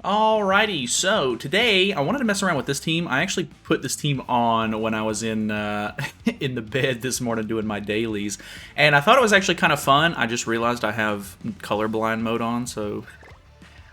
Alrighty, so today I wanted to mess around with this team. I actually put this team on when I was in in the bed this morning doing my dailies, and I thought it was actually kind of fun. I just realized I have colorblind mode on, so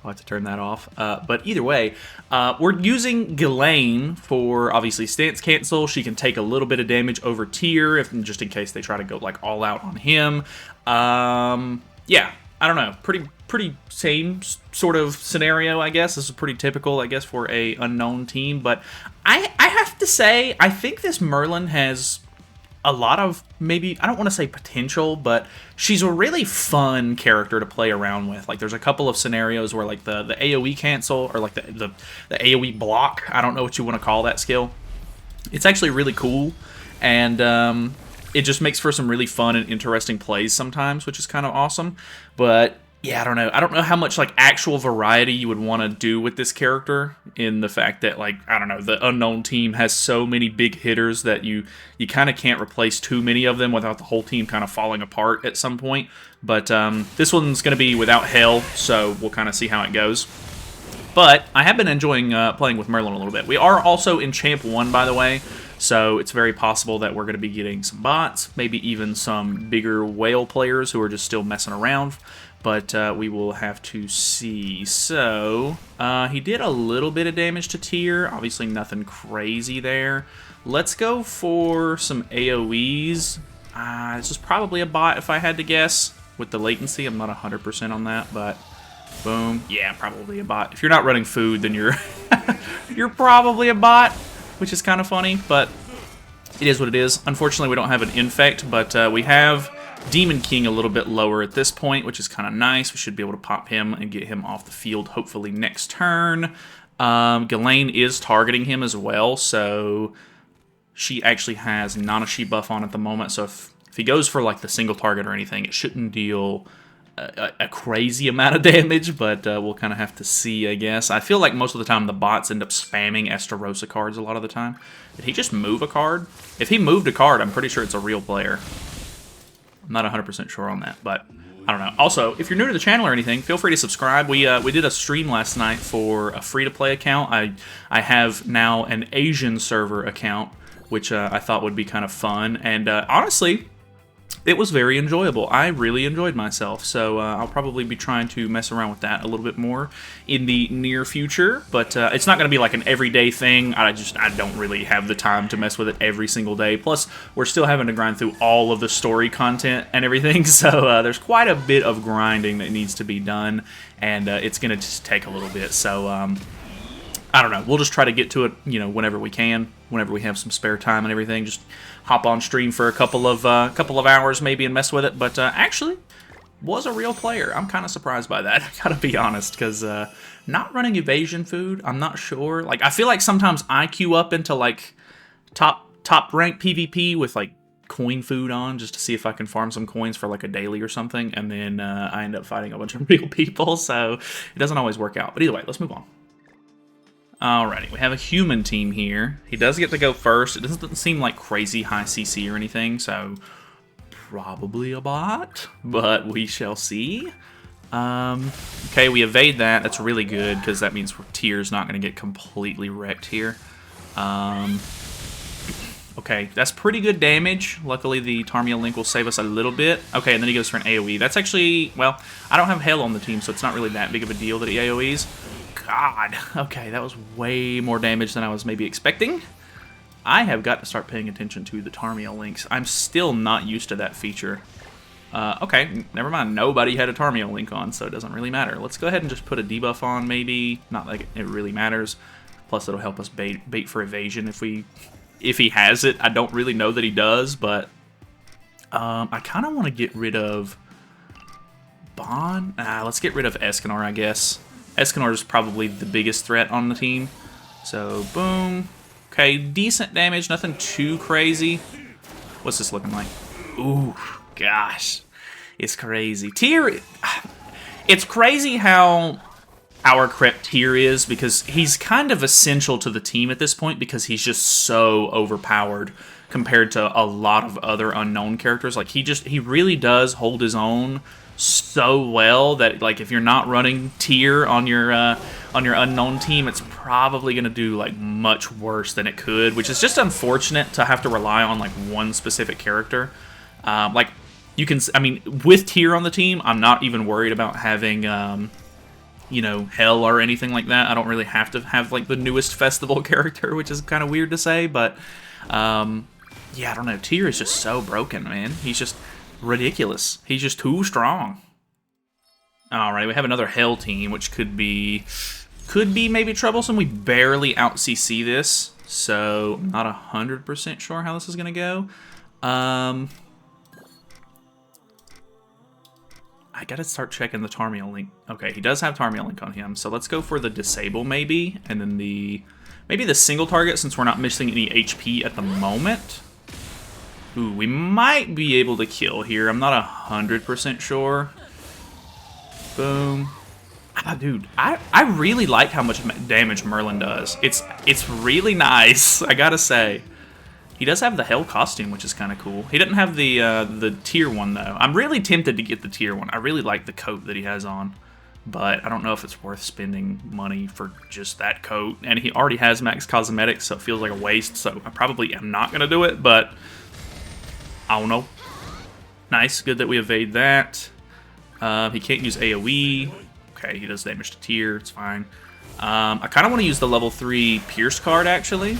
I'll have to turn that off. But either way, we're using Ghislaine for obviously stance cancel. She can take a little bit of damage over Tyr, if just in case they try to go like all out on him. Yeah, I don't know. Pretty same sort of scenario, I guess. This is pretty typical, I guess, for a unknown team. But I have to say, I think this Merlin has a lot of, maybe, I don't want to say potential, but she's a really fun character to play around with. Like, there's a couple of scenarios where, like, the AoE cancel, or, like, the AoE block, I don't know what you want to call that skill. It's actually really cool, and it just makes for some really fun and interesting plays sometimes, which is kind of awesome. But yeah, I don't know. I don't know how much like actual variety you would want to do with this character, in the fact that, like, I don't know, the unknown team has so many big hitters that you kind of can't replace too many of them without the whole team kind of falling apart at some point. But this one's going to be without Hell, so we'll kind of see how it goes. But I have been enjoying playing with Merlin a little bit. We are also in Champ 1, by the way, so it's very possible that we're going to be getting some bots, maybe even some bigger whale players who are just still messing around. But we will have to see. So, he did a little bit of damage to Tyr. Obviously nothing crazy there. Let's go for some AoEs. This is probably a bot if I had to guess. With the latency, I'm not 100% on that, but boom. Yeah, probably a bot. If you're not running food, then you're you're probably a bot, which is kind of funny, but it is what it is. Unfortunately, we don't have an infect, but we have Demon King a little bit lower at this point, which is kind of nice. We should be able to pop him and get him off the field hopefully next turn. Ghislaine is targeting him as well, so she actually has Nanashi buff on at the moment, so if he goes for like the single target or anything, it shouldn't deal a crazy amount of damage, but we'll kind of have to see, I guess. I feel like most of the time the bots end up spamming Estarossa cards a lot of the time. Did he just move a card? If he moved a card, I'm pretty sure it's a real player. I'm not 100% sure on that, but I don't know. Also, if you're new to the channel or anything, feel free to subscribe. We did a stream last night for a free-to-play account. I have now an Asian server account, which I thought would be kind of fun, and honestly, it was very enjoyable. I really enjoyed myself, so I'll probably be trying to mess around with that a little bit more in the near future, but it's not going to be like an everyday thing. I don't really have the time to mess with it every single day. Plus, we're still having to grind through all of the story content and everything, so there's quite a bit of grinding that needs to be done, and it's going to just take a little bit, so I don't know. We'll just try to get to it, you know, whenever we can, whenever we have some spare time and everything. Just hop on stream for a couple of hours maybe and mess with it. But actually, was a real player. I'm kind of surprised by that. I gotta be honest, because not running evasion food, I'm not sure. Like, I feel like sometimes I queue up into like top rank PvP with like coin food on just to see if I can farm some coins for like a daily or something, and then I end up fighting a bunch of real people. So it doesn't always work out. But either way, let's move on. Alrighty, we have a human team here. He does get to go first. It doesn't seem like crazy high CC or anything, so probably a bot, but we shall see. Okay, we evade that. That's really good, because that means Tyr's not going to get completely wrecked here. Okay, that's pretty good damage. Luckily, the Tarmia Link will save us a little bit. Okay, and then he goes for an AoE. That's actually, well, I don't have Hell on the team, so it's not really that big of a deal that he AoEs. God, okay, that was way more damage than I was maybe expecting. I have got to start paying attention to the Tarmia links. I'm still not used to that feature. Okay, never mind. Nobody had a Tarmia link on, so it doesn't really matter. Let's go ahead and just put a debuff on, maybe. Not like it really matters. Plus, it'll help us bait for evasion if he has it. I don't really know that he does, but I kind of want to get rid of Bond. Let's get rid of Escanor, I guess. Escanor is probably the biggest threat on the team. So, boom. Okay, decent damage, nothing too crazy. What's this looking like? Ooh, gosh. It's crazy. Tyr, it's crazy how our Crep Tyr is, because he's kind of essential to the team at this point, because he's just so overpowered compared to a lot of other unknown characters. Like, he really does hold his own so well that like if you're not running Tyr on your unknown team, it's probably gonna do like much worse than it could, which is just unfortunate to have to rely on like one specific character. Like you can, I mean, with Tyr on the team, I'm not even worried about having you know, Hell or anything like that. I don't really have to have like the newest festival character, which is kind of weird to say, but yeah, I don't know. Tyr is just so broken, man. He's just ridiculous. He's just too strong. Alright, we have another Hell team, which could be maybe troublesome. We barely out CC this, so I'm not 100% sure how this is gonna go. I gotta start checking the Tarmiel link. Okay, he does have Tarmiel link on him, so let's go for the disable maybe, and then maybe the single target since we're not missing any HP at the moment. Ooh, we might be able to kill here. I'm not 100% sure. Boom. Ah, dude, I really like how much damage Merlin does. It's really nice, I gotta say. He does have the Hell costume, which is kind of cool. He didn't have the Tyr one, though. I'm really tempted to get the Tyr one. I really like the coat that he has on. But I don't know if it's worth spending money for just that coat. And he already has max cosmetics, so it feels like a waste. So I probably am not going to do it, but I don't know. Nice, good that we evade that. He can't use AoE. Okay, he does damage to Tyr, it's fine. I kind of want to use the level 3 Pierce card, actually.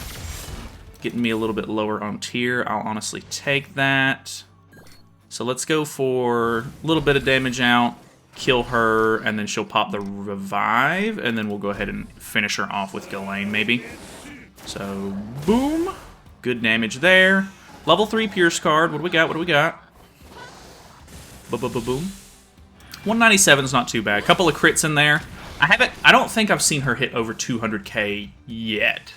Getting me a little bit lower on Tyr. I'll honestly take that. So let's go for a little bit of damage out, kill her, and then she'll pop the revive, and then we'll go ahead and finish her off with Ghislaine, maybe. So, boom. Good damage there. Level 3 Pierce card. What do we got? What do we got? Boom. 197 is not too bad. A couple of crits in there. I don't think I've seen her hit over 200k yet.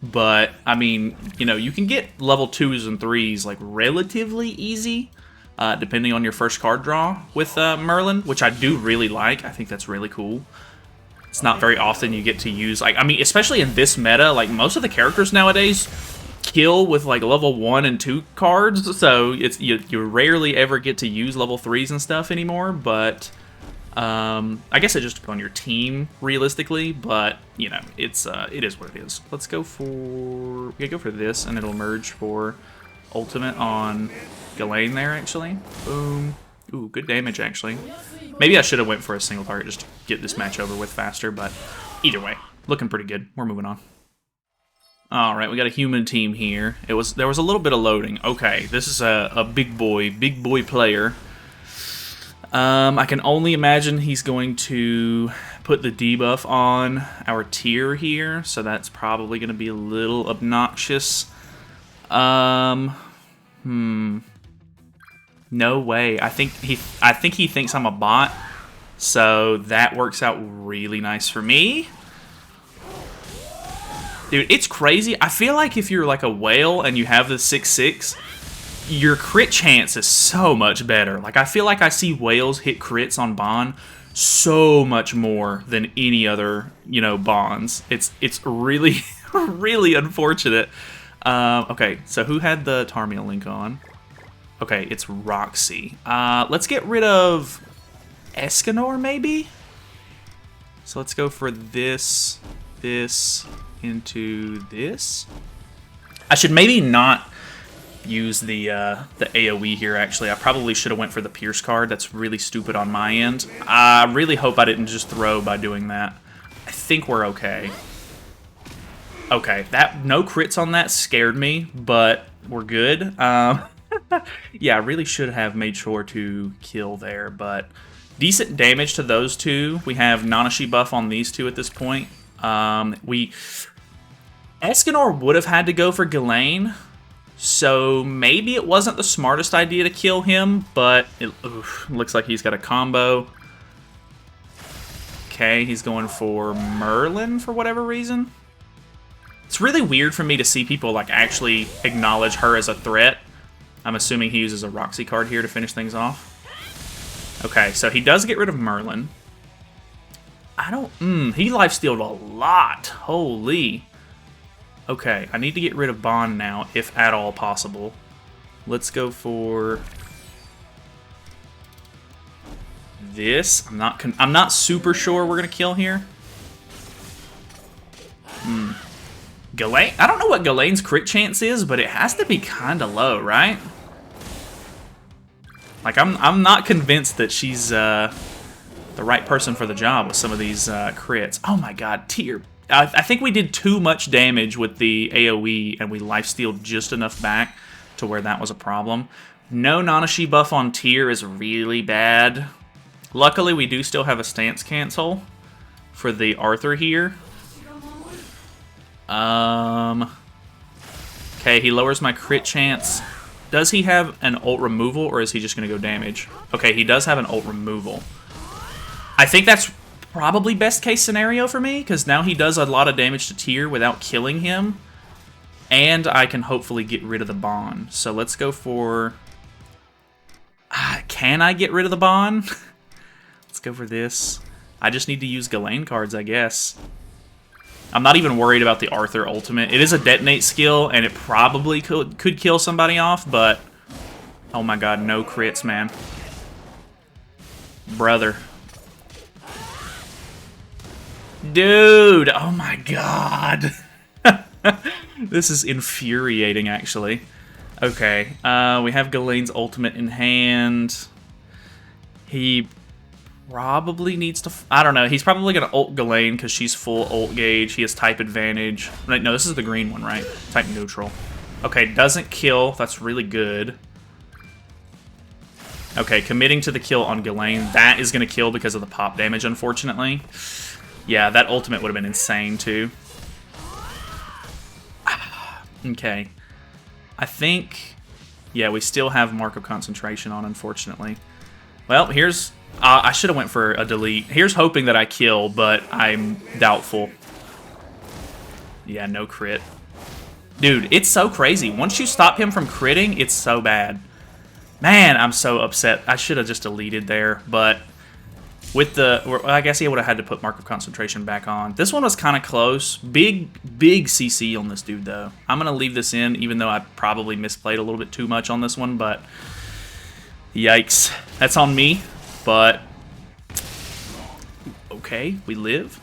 But, I mean, you know, you can get level 2s and 3s, like, relatively easy, depending on your first card draw with Merlin, which I do really like. I think that's really cool. It's not very often you get to use, like, I mean, especially in this meta, like, most of the characters nowadays kill with, like, level 1 and 2 cards, so it's you rarely ever get to use level 3s and stuff anymore, but I guess it just depends on your team, realistically, but, you know, it is what it is. Let's go for, we gotta go for this, and it'll merge for ultimate on Ghislaine there, actually. Boom. Ooh, good damage, actually. Maybe I should have went for a single target just to get this match over with faster, but either way, looking pretty good. We're moving on. Alright, we got a human team here. There was a little bit of loading. Okay, this is a big boy player. I can only imagine he's going to put the debuff on our Tyr here, so that's probably going to be a little obnoxious. No way. I think he thinks I'm a bot, so that works out really nice for me. Dude, it's crazy. I feel like if you're like a whale and you have the 6/6, your crit chance is so much better. Like, I feel like I see whales hit crits on Bond so much more than any other, you know, bonds. It's really, really unfortunate. Okay, so who had the Tarmiel link on? Okay, it's Roxy. Let's get rid of Escanor, maybe? So let's go for this into this. I should maybe not use the AoE here, actually. I probably should have went for the Pierce card. That's really stupid on my end. I really hope I didn't just throw by doing that. I think we're okay. Okay, that no crits on that scared me, but we're good. Yeah, I really should have made sure to kill there, but decent damage to those two. We have Nanashi buff on these two at this point. Escanor would have had to go for Ghislaine, so maybe it wasn't the smartest idea to kill him, but it looks like he's got a combo. Okay, he's going for Merlin for whatever reason. It's really weird for me to see people like actually acknowledge her as a threat. I'm assuming he uses a Roxy card here to finish things off. Okay, so he does get rid of Merlin. He lifestealed a lot. Holy. Okay, I need to get rid of Bond now, if at all possible. Let's go for... This, I'm not super sure we're gonna kill here. Ghislaine, I don't know what Ghislaine's crit chance is, but it has to be kind of low, right? Like, I'm not convinced that she's the right person for the job with some of these crits. Oh my god, Tyr. I think we did too much damage with the AoE, and we lifestealed just enough back to where that was a problem. No Nanashi buff on Tyr is really bad. Luckily, we do still have a stance cancel for the Arthur here. Okay, he lowers my crit chance. Does he have an ult removal, or is he just going to go damage? Okay, he does have an ult removal. I think that's probably best case scenario for me, because now he does a lot of damage to Tyr without killing him. And I can hopefully get rid of the bond. So let's go for... can I get rid of the bond? Let's go for this. I just need to use Ghislaine cards, I guess. I'm not even worried about the Arthur ultimate. It is a detonate skill, and it probably could kill somebody off, but... oh my god, no crits, man. Brother. Dude! Oh my god! This is infuriating, actually. Okay, we have Ghislaine's ultimate in hand. He probably needs to... I don't know. He's probably going to ult Ghislaine because she's full ult gauge. He has type advantage. No, this is the green one, right? Type neutral. Okay, doesn't kill. That's really good. Okay, committing to the kill on Ghislaine. That is going to kill because of the pop damage, unfortunately. Yeah, that ultimate would have been insane, too. Okay. I think... yeah, we still have Mark of Concentration on, unfortunately. Well, here's... I should have went for a delete. Here's hoping that I kill, but I'm doubtful. Yeah, no crit. Dude, it's so crazy. Once you stop him from critting, it's so bad. Man, I'm so upset. I should have just deleted there, but with the... well, I guess he would have had to put Mark of Concentration back on. This one was kind of close. Big CC on this dude, though. I'm going to leave this in, even though I probably misplayed a little bit too much on this one, but... yikes. That's on me. But, okay, we live.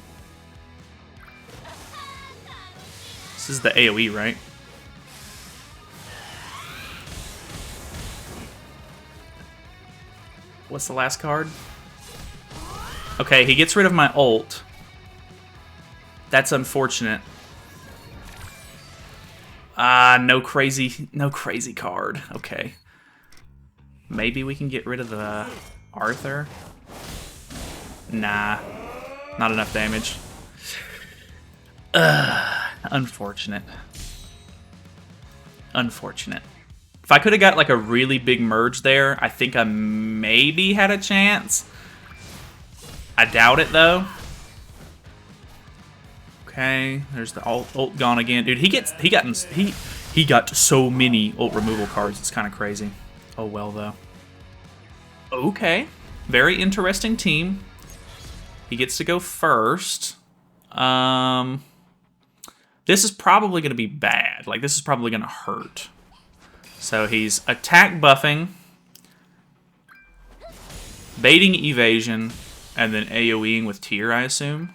This is the AoE, right? What's the last card? Okay, he gets rid of my ult. That's unfortunate. No crazy card. Okay. Maybe we can get rid of the... Arthur? Nah. Not enough damage. Unfortunate. Unfortunate. If I could have got like a really big merge there, I think I maybe had a chance. I doubt it though. Okay, there's the ult gone again. Dude, he got so many ult removal cards. It's kind of crazy. Oh well though. Okay, very interesting team. He gets to go first. This is probably going to be bad. Like, this is probably going to hurt. So he's attack buffing, baiting evasion, and then AoEing with Tyr, I assume.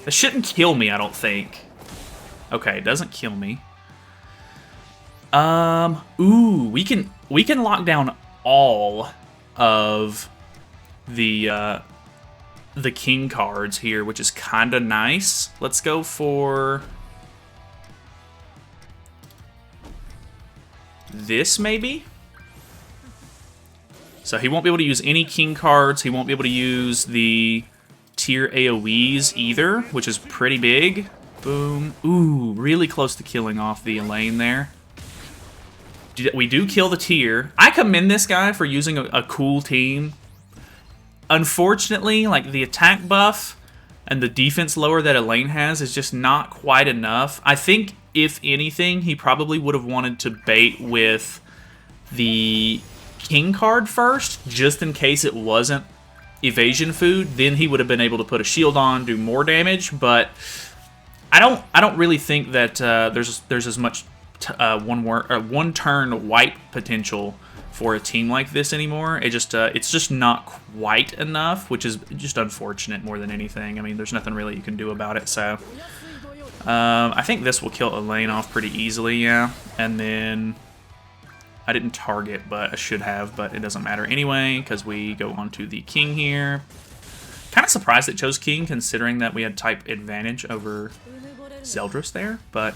That shouldn't kill me, I don't think. Okay, it doesn't kill me. Ooh, we can lock down all of the king cards here, which is kind of nice. Let's go for this, maybe? So he won't be able to use any king cards. He won't be able to use the Tyr AoEs either, which is pretty big. Boom. Ooh, really close to killing off the Elaine there. We do kill the Tyr. I commend this guy for using a cool team. Unfortunately, like, the attack buff and the defense lower that Elaine has is just not quite enough. I think, if anything, he probably would have wanted to bait with the king card first, just in case it wasn't evasion food. Then he would have been able to put a shield on, do more damage, but I don't really think that there's as much one turn wipe potential for a team like this anymore. It's just not quite enough, which is just unfortunate more than anything. I mean, there's nothing really you can do about it, so... I think this will kill Elaine off pretty easily, yeah. And then... I didn't target, but I should have, but it doesn't matter anyway, because we go on to the king here. Kind of surprised it chose king, considering that we had type advantage over Zeldris there, but...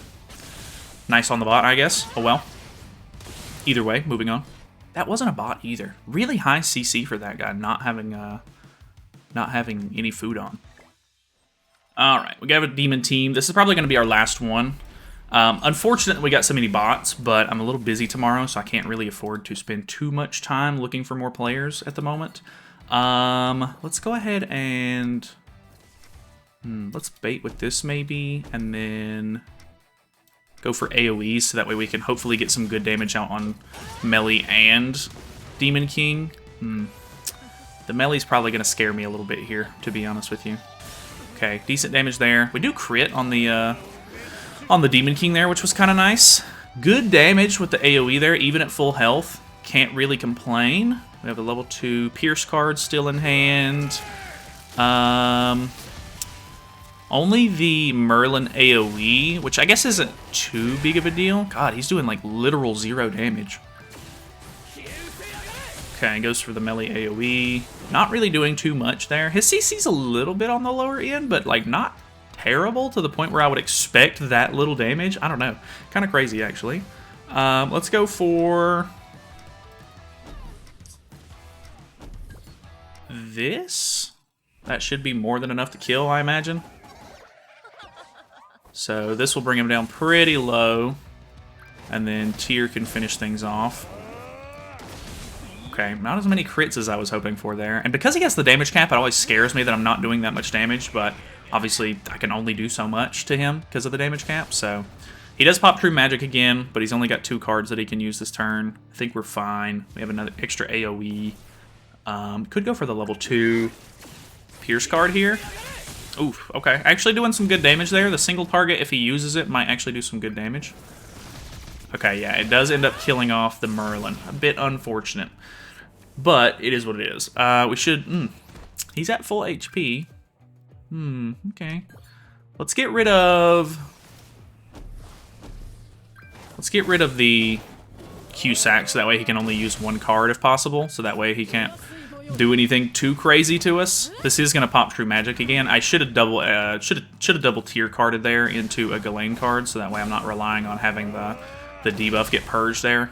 Nice on the bot, I guess. Oh well. Either way, moving on. That wasn't a bot either. Really high CC for that guy, not having any food on. All right, we got a demon team. This is probably going to be our last one. Unfortunately, we got so many bots, but I'm a little busy tomorrow, so I can't really afford to spend too much time looking for more players at the moment. Let's go ahead and let's bait with this maybe, and then go for AoEs, so that way we can hopefully get some good damage out on Melee and Demon King. The Melee's probably going to scare me a little bit here, to be honest with you. Okay, decent damage there. We do crit on the Demon King there, which was kind of nice. Good damage with the AoE there, even at full health. Can't really complain. We have a level 2 Pierce card still in hand. Only the Merlin AoE, which I guess isn't too big of a deal. God, he's doing like literal 0 damage. Okay, goes for the melee AoE. Not really doing too much there. His CC's a little bit on the lower end, but like not terrible to the point where I would expect that little damage. I don't know. Kind of crazy, actually. Let's go for this. That should be more than enough to kill, I imagine. So this will bring him down pretty low, and then Tyr can finish things off. Okay, not as many crits as I was hoping for there. And because he has the damage cap, it always scares me that I'm not doing that much damage, but obviously I can only do so much to him because of the damage cap, so... He does pop True Magic again, but he's only got 2 cards that he can use this turn. I think we're fine. We have another extra AoE. Could go for the level 2 Pierce card here. Oof, okay. Actually doing some good damage there. The single target, if he uses it, might actually do some good damage. Okay, yeah, it does end up killing off the Merlin. A bit unfortunate. But it is what it is. We should... he's at full HP. Okay. Let's get rid of... Let's get rid of the Q-Sack, so that way he can only use 1 card if possible. So that way he can't do anything too crazy to us. This is gonna pop True Magic again. I should have double Tyr carded there into a Ghislaine card, so that way I'm not relying on having the debuff get purged there.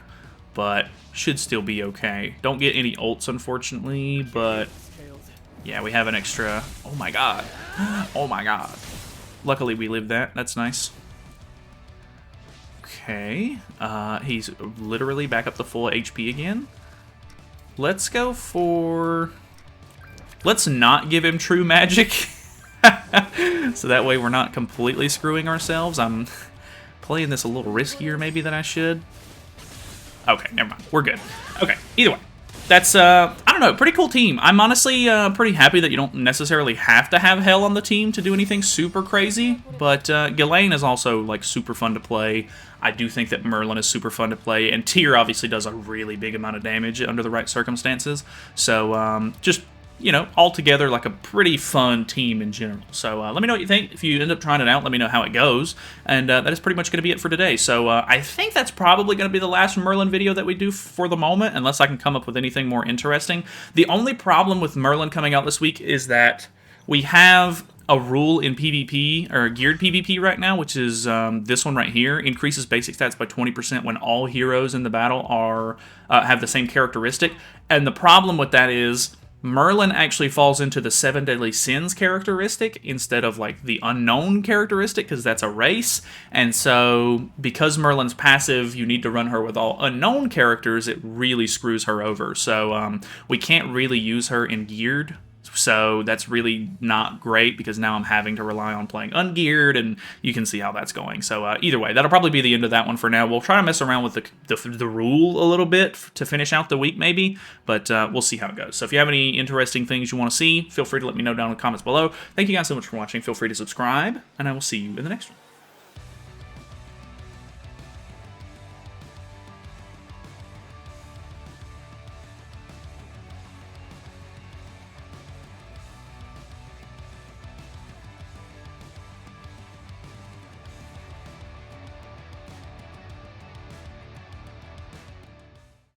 But should still be okay. Don't get any ults, unfortunately, but yeah, we have an extra. Oh my god! Oh my god! Luckily we lived that. That's nice. Okay, he's literally back up to full HP again. Let's go for... Let's not give him True Magic. So that way we're not completely screwing ourselves. I'm playing this a little riskier maybe than I should. Okay, never mind. We're good. Okay, either way. That's, I don't know, pretty cool team. I'm honestly pretty happy that you don't necessarily have to have Hell on the team to do anything super crazy. But Ghislaine is also, like, super fun to play. I do think that Merlin is super fun to play. And Tyr obviously does a really big amount of damage under the right circumstances. So, just, you know, altogether, like, a pretty fun team in general. So, let me know what you think. If you end up trying it out, let me know how it goes. And that is pretty much going to be it for today. So, I think that's probably going to be the last Merlin video that we do for the moment, unless I can come up with anything more interesting. The only problem with Merlin coming out this week is that we have a rule in PvP, or geared PvP right now, which is this one right here. Increases basic stats by 20% when all heroes in the battle are have the same characteristic. And the problem with that is Merlin actually falls into the 7 Deadly Sins characteristic instead of, like, the unknown characteristic, because that's a race. And so, because Merlin's passive, you need to run her with all unknown characters, it really screws her over. So, we can't really use her in geared. So that's really not great, because now I'm having to rely on playing ungeared, and you can see how that's going. So either way, that'll probably be the end of that one for now. We'll try to mess around with the rule a little bit to finish out the week maybe, but we'll see how it goes. So if you have any interesting things you want to see, feel free to let me know down in the comments below. Thank you guys so much for watching. Feel free to subscribe, and I will see you in the next one.